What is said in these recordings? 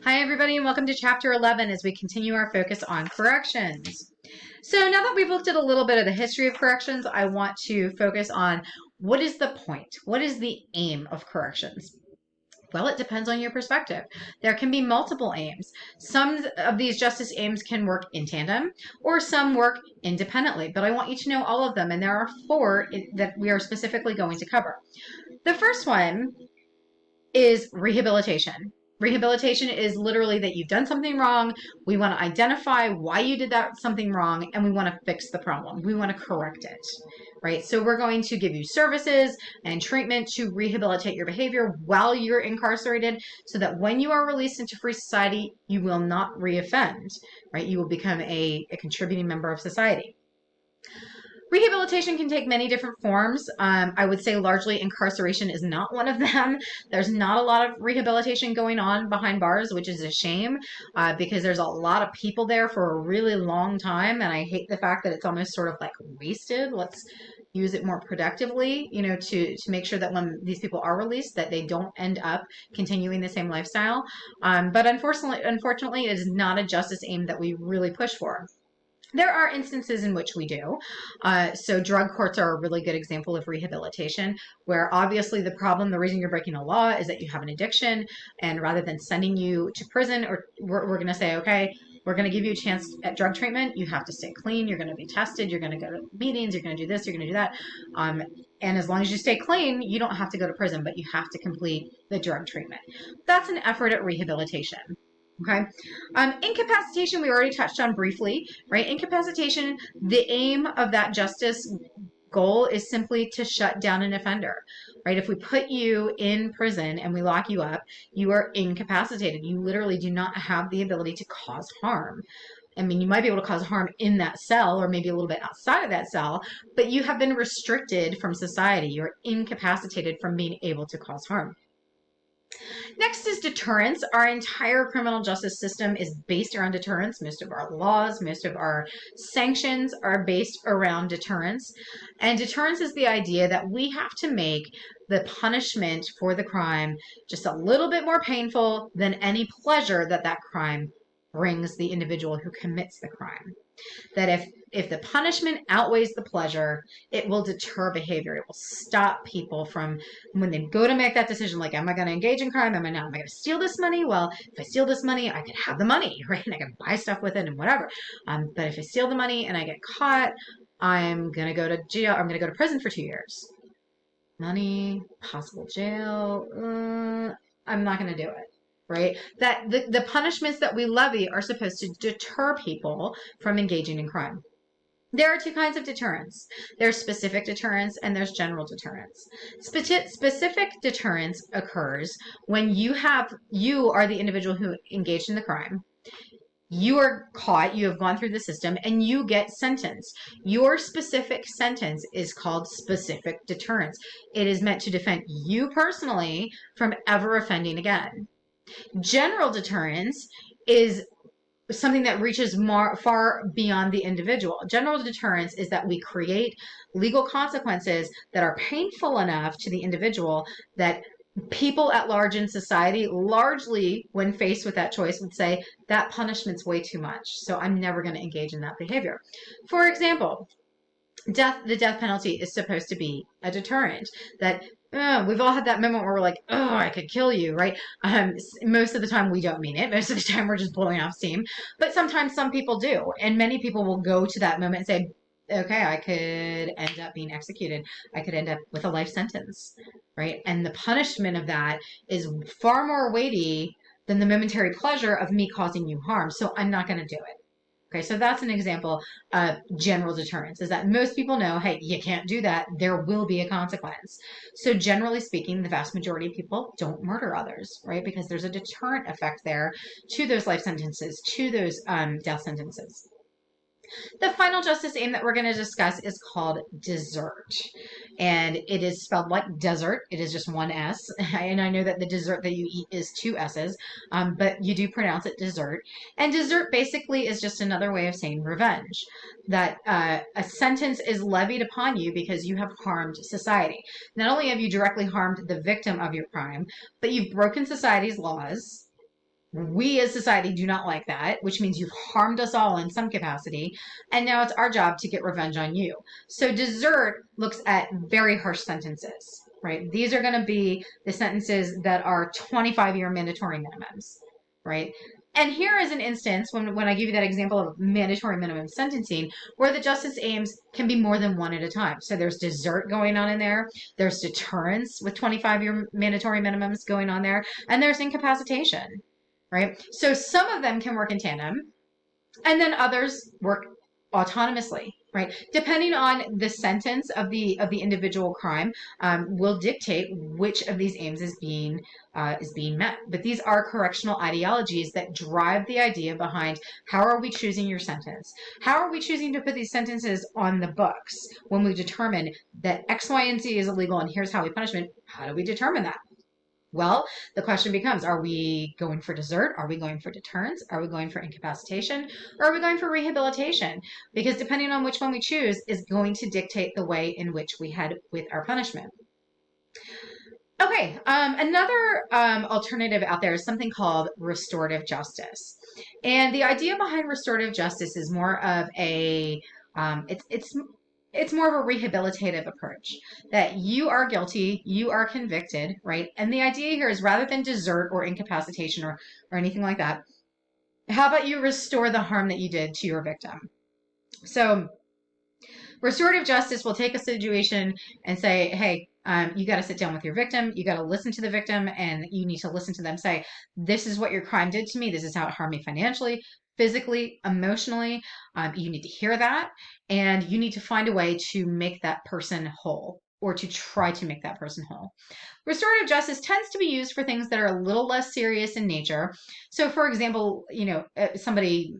Hi, everybody, and welcome to Chapter 11 as we continue our focus on corrections. So now that we've looked at a little bit of the history of corrections, I want to focus on what is the point? What is the aim of corrections? Well, it depends on your perspective. There can be multiple aims. Some of these justice aims can work in tandem, or some work independently, but I want you to know all of them, and there are four that we are specifically going to cover. The first one is rehabilitation. Rehabilitation is literally that you've done something wrong. We want to identify why you did that something wrong, and we want to fix the problem. We want to correct it, right? So we're going to give you services and treatment to rehabilitate your behavior while you're incarcerated so that when you are released into free society, you will not reoffend, right? You will become a contributing member of society. Rehabilitation can take many different forms. I would say largely incarceration is not one of them. There's not a lot of rehabilitation going on behind bars, which is a shame because there's a lot of people there for a really long time. And I hate the fact that it's almost sort of like wasted. Let's use it more productively, to make sure that when these people are released, that they don't end up continuing the same lifestyle. But unfortunately, it is not a justice aim that we really push for. There are instances in which we do. So drug courts are a really good example of rehabilitation, where obviously the reason you're breaking a law is that you have an addiction, and rather than sending you to prison, or we're going to say, okay, we're going to give you a chance at drug treatment. You have to stay clean. You're going to be tested. You're going to go to meetings. You're going to do this. You're going to do that. And as long as you stay clean, you don't have to go to prison, but you have to complete the drug treatment. That's an effort at rehabilitation. Okay. Incapacitation, we already touched on briefly, right? Incapacitation, the aim of that justice goal is simply to shut down an offender, right? If we put you in prison and we lock you up, you are incapacitated. You literally do not have the ability to cause harm. I mean, you might be able to cause harm in that cell or maybe a little bit outside of that cell, but you have been restricted from society. You're incapacitated from being able to cause harm. Next is deterrence. Our entire criminal justice system is based around deterrence. Most of our laws, most of our sanctions are based around deterrence. And deterrence is the idea that we have to make the punishment for the crime just a little bit more painful than any pleasure that that crime brings the individual who commits the crime. That if the punishment outweighs the pleasure, it will deter behavior. It will stop people from, when they go to make that decision, like, am I going to engage in crime? Am I not? Am I going to steal this money? Well, if I steal this money, I could have the money, right? And I can buy stuff with it and whatever. But if I steal the money and I get caught, I'm going to go to jail. I'm going to go to prison for 2 years. Money, possible jail. I'm not going to do it. Right? That the punishments that we levy are supposed to deter people from engaging in crime. There are two kinds of deterrence. There's specific deterrence and there's general deterrence. Specific deterrence occurs when you are the individual who engaged in the crime. You are caught, you have gone through the system, and you get sentenced. Your specific sentence is called specific deterrence. It is meant to defend you personally from ever offending again. General deterrence is something that reaches far beyond the individual. General deterrence is that we create legal consequences that are painful enough to the individual that people at large in society, largely when faced with that choice, would say, that punishment's way too much, so I'm never going to engage in that behavior. For example, the death penalty is supposed to be a deterrent. That we've all had that moment where we're like, oh, I could kill you, right? Most of the time we don't mean it. Most of the time we're just blowing off steam. But sometimes some people do. And many people will go to that moment and say, okay, I could end up being executed. I could end up with a life sentence, right? And the punishment of that is far more weighty than the momentary pleasure of me causing you harm. So I'm not going to do it. Okay, so that's an example of general deterrence, is that most people know, hey, you can't do that. There will be a consequence. So generally speaking, the vast majority of people don't murder others, right? Because there's a deterrent effect there to those life sentences, to those death sentences. The final justice aim that we're going to discuss is called desert. And it is spelled like desert. It is just one S. And I know that the dessert that you eat is 2 S's, but you do pronounce it dessert. And desert basically is just another way of saying revenge. That a sentence is levied upon you because you have harmed society. Not only have you directly harmed the victim of your crime, but you've broken society's laws. We as society do not like that, which means you've harmed us all in some capacity. And now it's our job to get revenge on you. So desert looks at very harsh sentences, right? These are going to be the sentences that are 25-year mandatory minimums, right? And here is an instance when I give you that example of mandatory minimum sentencing where the justice aims can be more than one at a time. So there's desert going on in there. There's deterrence with 25-year mandatory minimums going on there. And there's incapacitation, right? So some of them can work in tandem, and then others work autonomously, right? Depending on the sentence of the individual crime, will dictate which of these aims is being met. But these are correctional ideologies that drive the idea behind how are we choosing your sentence? How are we choosing to put these sentences on the books when we determine that X, Y, and Z is illegal and here's how we punish it? How do we determine that? Well, the question becomes, are we going for desert? Are we going for deterrence? Are we going for incapacitation? Or are we going for rehabilitation? Because depending on which one we choose is going to dictate the way in which we head with our punishment. Okay, another alternative out there is something called restorative justice. And the idea behind restorative justice is more of a, it's more of a rehabilitative approach that you are guilty, you are convicted, right? And the idea here is rather than desert or incapacitation or anything like that, how about you restore the harm that you did to your victim? So restorative justice will take a situation and say, hey, you got to sit down with your victim. You got to listen to the victim, and you need to listen to them say, this is what your crime did to me. This is how it harmed me financially, physically, emotionally. You need to hear that, and you need to find a way to make that person whole, or to try to make that person whole. Restorative justice tends to be used for things that are a little less serious in nature. So, for example, somebody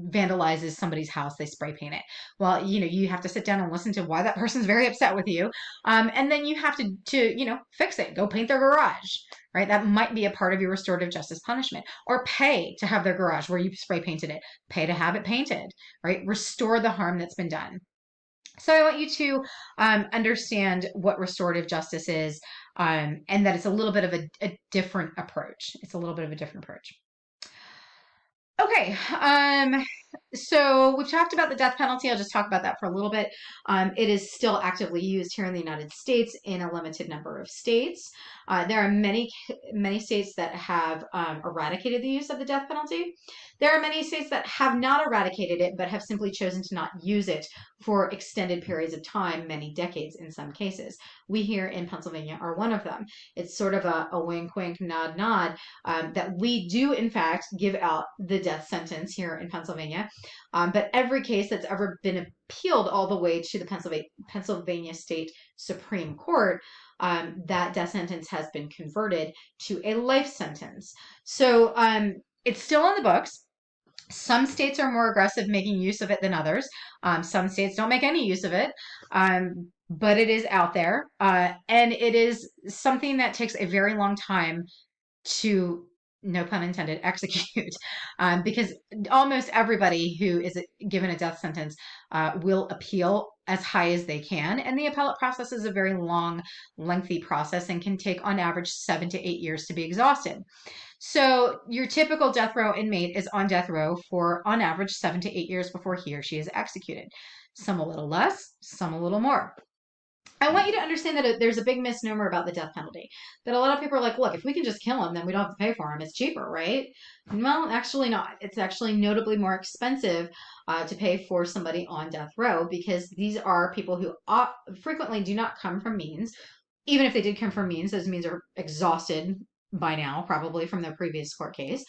vandalizes somebody's house, they spray paint it. Well, you have to sit down and listen to why that person's very upset with you. And then you have to fix it. Go paint their garage, right? That might be a part of your restorative justice punishment. Or pay to have their garage where you spray painted it. Pay to have it painted, right? Restore the harm that's been done. So I want you to understand what restorative justice is, and that it's a little bit of a different approach. It's a little bit of a different approach. Okay, so we've talked about the death penalty. I'll just talk about that for a little bit. It is still actively used here in the United States in a limited number of states. There are many states that have eradicated the use of the death penalty. There are many states that have not eradicated it, but have simply chosen to not use it for extended periods of time, many decades in some cases. We here in Pennsylvania are one of them. It's sort of a wink, wink, nod, nod, that we do, in fact, give out the death sentence here in Pennsylvania. But every case that's ever been appealed all the way to the Pennsylvania State Supreme Court, that death sentence has been converted to a life sentence. So it's still on the books. Some states are more aggressive making use of it than others. Some states don't make any use of it. But it is out there. And it is something that takes a very long time to, no pun intended, execute. Because almost everybody who is given a death sentence will appeal as high as they can. And the appellate process is a very long, lengthy process and can take on average 7 to 8 years to be exhausted. So your typical death row inmate is on death row for, on average, 7 to 8 years before he or she is executed. Some a little less, some a little more. I want you to understand that there's a big misnomer about the death penalty. That a lot of people are like, look, if we can just kill him, then we don't have to pay for him. It's cheaper, right? Well, actually not. It's actually notably more expensive to pay for somebody on death row, because these are people who frequently do not come from means. Even if they did come from means, those means are exhausted by now, probably from their previous court case,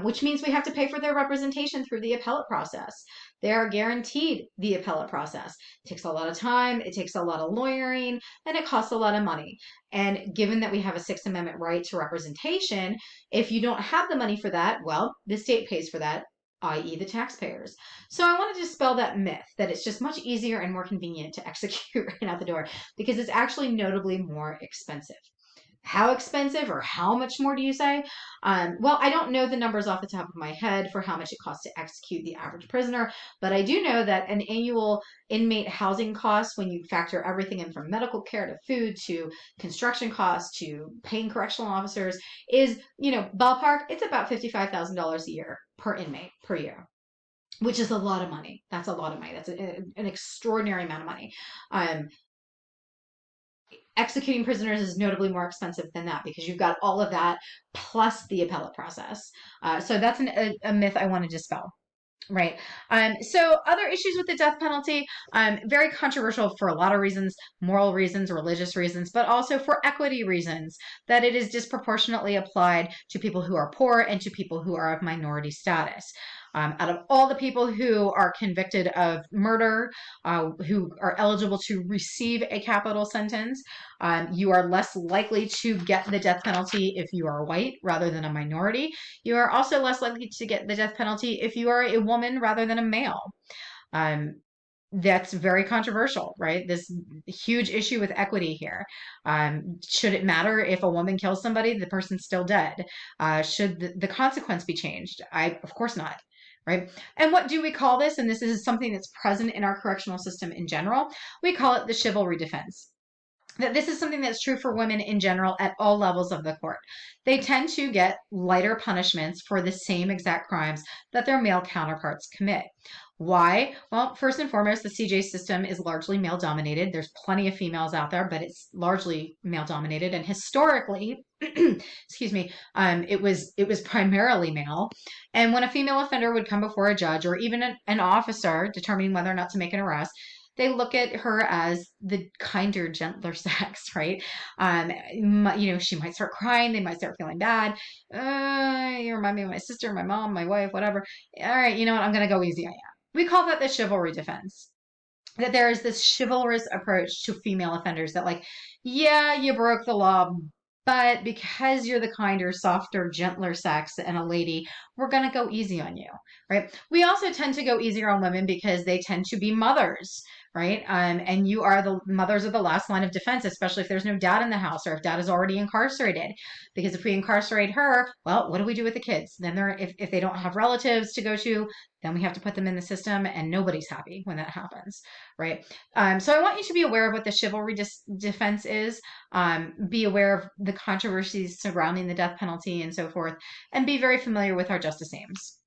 which means we have to pay for their representation through the appellate process. They are guaranteed the appellate process. It takes a lot of time, it takes a lot of lawyering, and it costs a lot of money. And given that we have a Sixth Amendment right to representation, if you don't have the money for that, well, the state pays for that, i.e. the taxpayers. So I want to dispel that myth that it's just much easier and more convenient to execute right out the door, because it's actually notably more expensive. How expensive or how much more do you say? Well, I don't know the numbers off the top of my head for how much it costs to execute the average prisoner, but I do know that an annual inmate housing cost, when you factor everything in from medical care to food to construction costs to paying correctional officers, is, ballpark, it's about $55,000 a year per inmate per year, which is a lot of money. That's a lot of money. That's an extraordinary amount of money. Um, Executing prisoners is notably more expensive than that because you've got all of that plus the appellate process. So that's a myth I want to dispel. Right. So other issues with the death penalty, very controversial for a lot of reasons, moral reasons, religious reasons, but also for equity reasons, that it is disproportionately applied to people who are poor and to people who are of minority status. Out of all the people who are convicted of murder, who are eligible to receive a capital sentence, you are less likely to get the death penalty if you are white rather than a minority. You are also less likely to get the death penalty if you are a woman rather than a male. Um, that's very controversial, right? This huge issue with equity here. Should it matter if a woman kills somebody, the person's still dead? Should the consequence be changed? Of course not. Right. And what do we call this? And this is something that's present in our correctional system in general. We call it the chivalry defense. That this is something that's true for women in general at all levels of the court. They tend to get lighter punishments for the same exact crimes that their male counterparts commit. Why? Well, first and foremost, the CJ system is largely male dominated. There's plenty of females out there, but it's largely male dominated. And historically, excuse me, it was primarily male. And when a female offender would come before a judge or even an officer determining whether or not to make an arrest, they look at her as the kinder, gentler sex, right? She might start crying. They might start feeling bad. You remind me of my sister, my mom, my wife, whatever. All right, you know what? I'm going to go easy on you. We call that the chivalry defense. That there is this chivalrous approach to female offenders that, like, yeah, you broke the law, but because you're the kinder, softer, gentler sex and a lady, we're going to go easy on you, right? We also tend to go easier on women because they tend to be mothers, right? And you are the mothers of the last line of defense, especially if there's no dad in the house or if dad is already incarcerated. Because if we incarcerate her, well, what do we do with the kids? Then if they don't have relatives to go to, then we have to put them in the system, and nobody's happy when that happens, right? So I want you to be aware of what the chivalry defense is, be aware of the controversies surrounding the death penalty and so forth, and be very familiar with our justice aims.